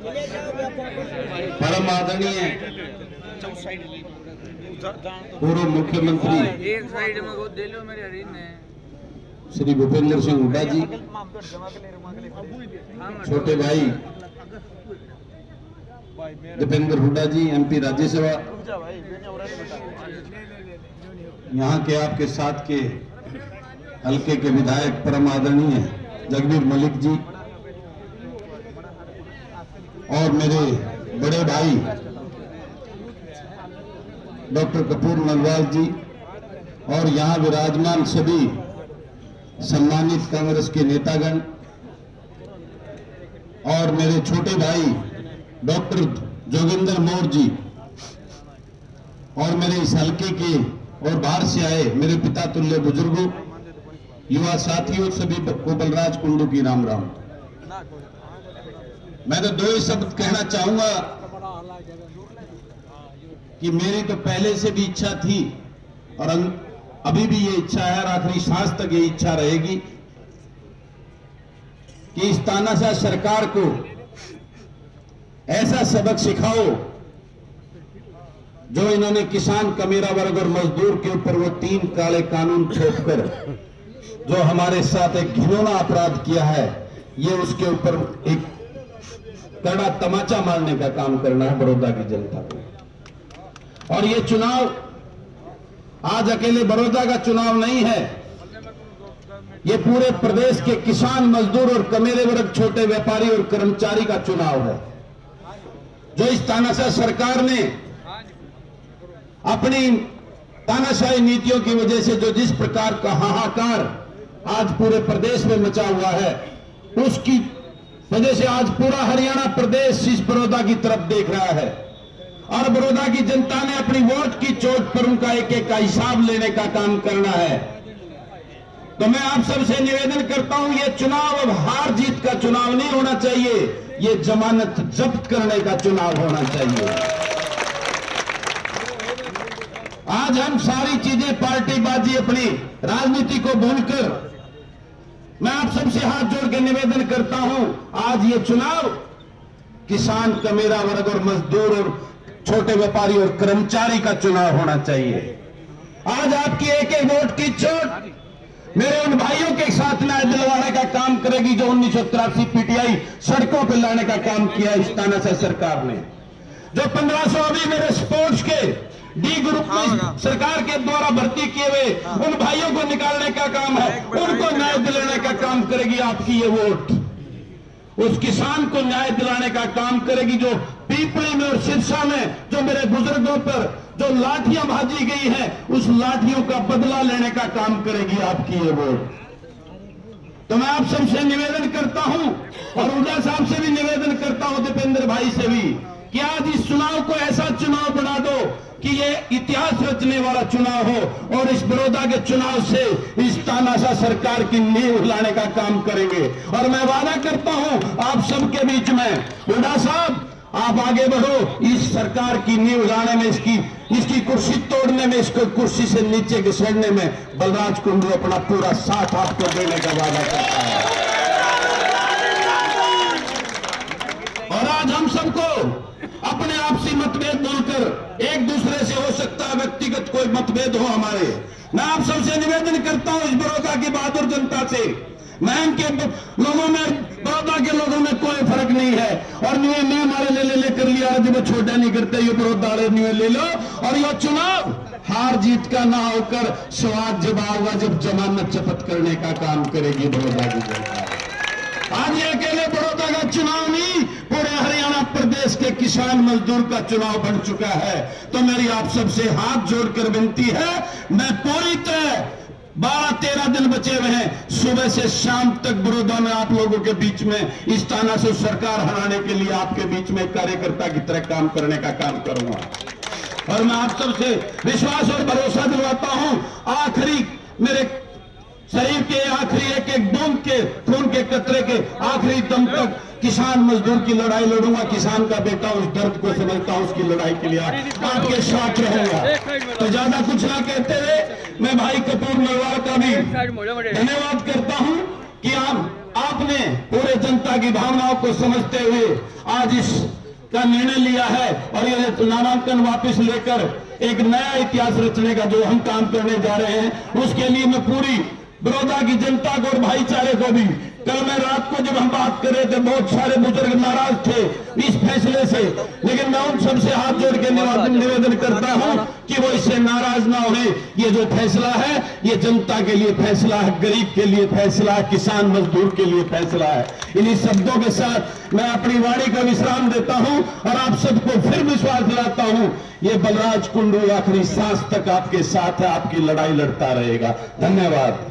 परम आदरणीय पूर्व मुख्यमंत्री श्री भूपेंद्र सिंह हुड्डा जी, छोटे भाई दीपेंद्र हुड्डा जी, एमपी राज्यसभा, यहाँ के आपके साथ के हल्के के विधायक परम आदरणीय जगबीर मलिक जी, और मेरे बड़े भाई डॉक्टर कपूर नलवाल जी, और यहाँ विराजमान सभी सम्मानित कांग्रेस के नेतागण, और मेरे छोटे भाई डॉक्टर जोगिंदर मौर्य जी, और मेरे इस हल्के के और बाहर से आए मेरे पिता तुल्य बुजुर्गों, युवा साथियों, सभी को बलराज कुंडू की राम राम। मैं तो दो ही शब्द कहना चाहूंगा कि मेरी तो पहले से भी इच्छा थी और अभी भी ये इच्छा है और आखिरी सांस तक ये इच्छा रहेगी कि इस तानाशाह सरकार को ऐसा सबक सिखाओ जो इन्होंने किसान, कमेरा वर्ग और मजदूर के ऊपर वो 3 काले कानून थोपकर जो हमारे साथ एक घिनौना अपराध किया है, ये उसके ऊपर एक कड़ा तमाचा मारने का काम करना है बड़ौदा की जनता को। और ये चुनाव आज अकेले बड़ौदा का चुनाव नहीं है, ये पूरे प्रदेश के किसान, मजदूर और कमेरे वर्ग, छोटे व्यापारी और कर्मचारी का चुनाव है। जो इस तानाशाह सरकार ने अपनी तानाशाही नीतियों की वजह से जो जिस प्रकार का हाहाकार आज पूरे प्रदेश में मचा हुआ है, उसकी वजह से आज पूरा हरियाणा प्रदेश इस बड़ौदा की तरफ देख रहा है और बड़ौदा की जनता ने अपनी वोट की चोट पर उनका एक एक का हिसाब लेने का काम करना है। तो मैं आप सबसे निवेदन करता हूं, ये चुनाव अब हार जीत का चुनाव नहीं होना चाहिए, ये जमानत जब्त करने का चुनाव होना चाहिए। आज हम सारी चीजें पार्टीबाजी, अपनी राजनीति को भूलकर मैं आप सबसे हाथ जोड़ के निवेदन करता हूं, आज ये चुनाव किसान, कमेरा वर्ग और मजदूर और छोटे व्यापारी और कर्मचारी का चुनाव होना चाहिए। आज आपकी एक एक वोट की चोट मेरे उन भाइयों के साथ न्याय दिलवाने का काम करेगी जो 1983 पीटीआई सड़कों पर लाने का काम किया इस तानाशाह सरकार ने। जो 1500 अभी मेरे स्पोर्ट्स के डी ग्रुप में सरकार के द्वारा भर्ती किए हुए उन भाइयों को निकालने का काम है, उनको न्याय दिलाने का काम करेगी आपकी ये वोट। उस किसान को न्याय दिलाने का काम करेगी जो पीपली में और सिरसा में जो मेरे बुजुर्गों पर जो लाठियां भाजी गई हैं, उस लाठियों का बदला लेने का काम करेगी आपकी ये वोट। तो मैं आप सबसे निवेदन करता हूं और हुड्डा साहब से भी निवेदन करता हूं, दीपेंद्र भाई से भी, कि आज इस चुनाव को ऐसा चुनाव बना दो कि ये इतिहास रचने वाला चुनाव हो और इस बड़ौदा के चुनाव से इस तानाशाह सरकार की नींव लाने का काम करेंगे। और मैं वादा करता हूं आप सबके बीच में, हुड्डा साहब आप आगे बढ़ो, इस सरकार की नींव लाने में, इसकी कुर्सी तोड़ने में, इसको कुर्सी से नीचे घसीटने में बलराज कुंडू अपना पूरा साथ आपको देने का वादा करता है। और आज हम सबको अपने आपसी मतभेद बोलकर, एक दूसरे से हो सकता है व्यक्तिगत कोई मतभेद हो हमारे, मैं आप सबसे निवेदन करता हूं इस बड़ौदा की बहादुर जनता से, मैम के लोगों में, बड़ौदा के लोगों में कोई फर्क नहीं है। और न्यू में हमारे ले कर लिया, जब वो छोटा नहीं करते, ये बड़ौदा वाले न्यू ले लो। और ये चुनाव हार जीत का ना होकर स्वाद जब आएगा जब जमानत जब्त करने का काम करेगी बड़ौदा की जनता। आज ये अकेले बड़ौदा का चुनाव नहीं, पूरे हरियाणा प्रदेश के किसान मजदूर का चुनाव बन चुका है। तो मेरी आप सबसे हाथ जोड़कर विनती है, मैं पूरी तरह 12-13 दिन बचे हुए हैं, सुबह से शाम तक बड़ौदा में आप लोगों के बीच में इस तानाशाह सरकार हराने के लिए आपके बीच में कार्यकर्ता की तरह काम करने का काम करूंगा। और मैं आप सबसे विश्वास और भरोसा दिलवाता हूं, आखिरी मेरे शरीर के आखिरी एक एक बूंद के खून के कतरे के आखिरी दम तक किसान मजदूर की लड़ाई लड़ूंगा। किसान का बेटा उस दर्द को समझता हूं, उसकी लड़ाई के लिए आपके साथ रहूंगा। तो ज्यादा कुछ ना कहते हुए मैं भाई कपूर नलवाल का भी धन्यवाद करता हूं कि आप आपने पूरे जनता की भावनाओं को समझते हुए आज इस का निर्णय लिया है और ये नामांकन वापस लेकर एक नया इतिहास रचने का जो हम काम करने जा रहे हैं, उसके लिए मैं पूरी बड़ौदा की जनता को और भाईचारे को भी, कल मैं रात को जब हम बात कर रहे थे बहुत सारे बुजुर्ग नाराज थे इस फैसले से, लेकिन मैं उन सबसे हाथ जोड़ के निवेदन करता हूं कि वो इससे नाराज ना हो। ये जो फैसला है ये जनता के लिए फैसला है, गरीब के लिए फैसला है, किसान मजदूर के लिए फैसला है। इन्हीं शब्दों के साथ मैं अपनी वाणी को विश्राम देता हूं और आप सबको फिर विश्वास दिलाता हूं, ये बलराज कुंडू आखिरी सांस तक आपके साथ है, आपकी लड़ाई लड़ता रहेगा। धन्यवाद,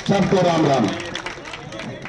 सबको राम राम।